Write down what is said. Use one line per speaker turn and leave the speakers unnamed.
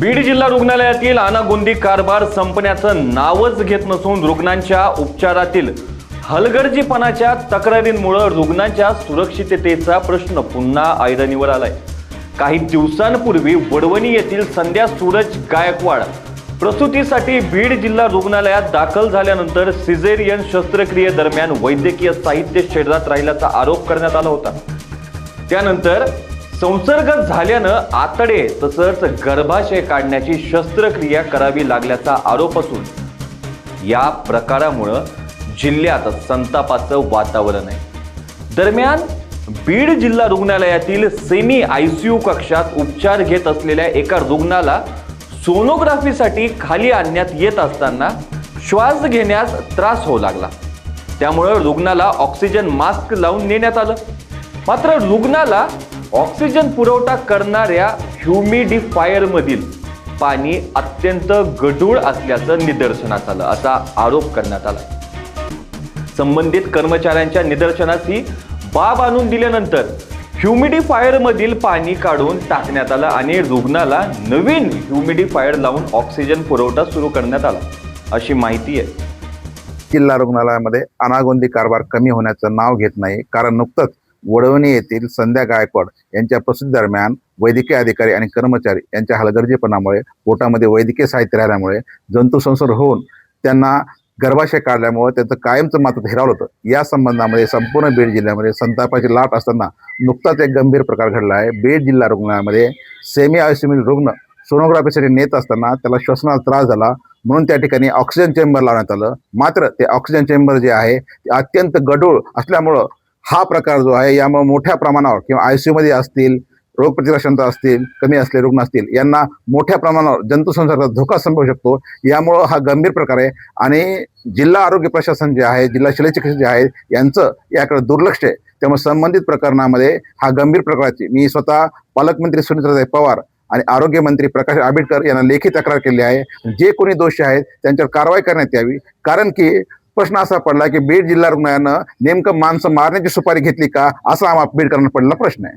बीड जिल्हा रुग्णालयातील अनागोंदी कारभार संपण्याचं नावच घेत नसून रुग्णांच्या उपचारातील हलगर्जीपणाच्या तक्रारींमुळे रुग्णांच्या सुरक्षिततेचा प्रश्न पुन्हा ऐरणीवर आलाय। काही दिवसांपूर्वी वडवणी येथील संध्या सूरज गायकवाड प्रसूतीसाठी बीड जिल्हा रुग्णालयात दाखल झाल्यानंतर सिझेरियन शस्त्रक्रियेदरम्यान वैद्यकीय साहित्य शरीरात राहिल्याचा आरोप करण्यात आला होता। त्यानंतर संसर्ग झाल्यानं आतडे तसंच गर्भाशय काढण्याची शस्त्रक्रिया करावी लागल्याचा आरोप असून या प्रकारामुळे जिल्ह्यात संतापाचं वातावरण आहे। दरम्यान बीड जिल्हा रुग्णालयातील सेमी आयसीयू कक्षात उपचार घेत असलेल्या एका रुग्णाला सोनोग्राफीसाठी खाली आणण्यात येत असताना श्वास घेण्यास त्रास होऊ लागला। त्यामुळे रुग्णाला ऑक्सिजन मास्क लावून नेण्यात आलं। मात्र रुग्णाला ऑक्सिजन पुरवठा करणाऱ्या ह्युमिडिफायर मधील पाणी अत्यंत गढूळ असल्याचं निदर्शनास आलं, असा आरोप करण्यात आला। संबंधित कर्मचाऱ्यांच्या निदर्शनास ही बाब आणून दिल्यानंतर ह्युमिडिफायर मधील पाणी काढून टाकण्यात आलं आणि रुग्णाला नवीन ह्युमिडिफायर लावून ऑक्सिजन पुरवठा सुरू करण्यात आला, अशी माहिती आहे।
जिल्हा रुग्णालयामध्ये अनागोंदी कारभार कमी होण्याचं नाव घेत नाही, कारण नुकतंच वडवणी येथील संध्या गायकवाड यांच्या प्रसूती दरम्यान वैद्यकीय अधिकारी आणि कर्मचारी यांच्या हलगर्जीपणामुळे पोटामध्ये वैद्यकीय साहित्य राहिल्यामुळे जंतू संसर्ग होऊन त्यांना गर्भाशय काढल्यामुळे त्यांचं कायमचं मात्र हिरावलं होतं। या संबंधामध्ये संपूर्ण बीड जिल्ह्यामध्ये संतापाची लाट असताना नुकताच एक गंभीर प्रकार घडला आहे। बीड जिल्हा रुग्णालयामध्ये सेमी आयसीयू रुग्ण सोनोग्राफीसाठी नेत असताना त्याला श्वसनाचा त्रास झाला, म्हणून त्या ठिकाणी ऑक्सिजन चेंबर लावण्यात आलं। मात्र ते ऑक्सिजन चेंबर जे आहे ते अत्यंत गढूळ असल्यामुळं हा प्रकार जो आहे यामुळे मोठ्या प्रमाणावर किंवा आयसीयू मध्ये असतील, रोगप्रतिकारक क्षमता असतील, कमी असलेले रुग्ण असतील, यांना मोठ्या प्रमाणावर जंतू संसर्गाचा धोका संभवू शकतो। यामुळं हा गंभीर प्रकार आहे आणि जिल्हा आरोग्य प्रशासन जे आहे, जिल्हा शल्यचिकित्सक जे आहे, यांचं याकडे दुर्लक्ष आहे। त्यामुळे संबंधित प्रकरणामध्ये हा गंभीर प्रकाराची मी स्वतः पालकमंत्री सुनीताताई पवार आणि आरोग्यमंत्री प्रकाश आंबेडकर यांना लेखी तक्रार केली आहे। जे कोणी दोषी आहेत त्यांच्यावर कारवाई करण्यात यावी, कारण की प्रश्न असा पडला की बीड जिल्हा रुग्णालयानं नेमकं माणसं मारण्याची सुपारी घेतली का, असा बीडकरांना पडलेला प्रश्न आहे।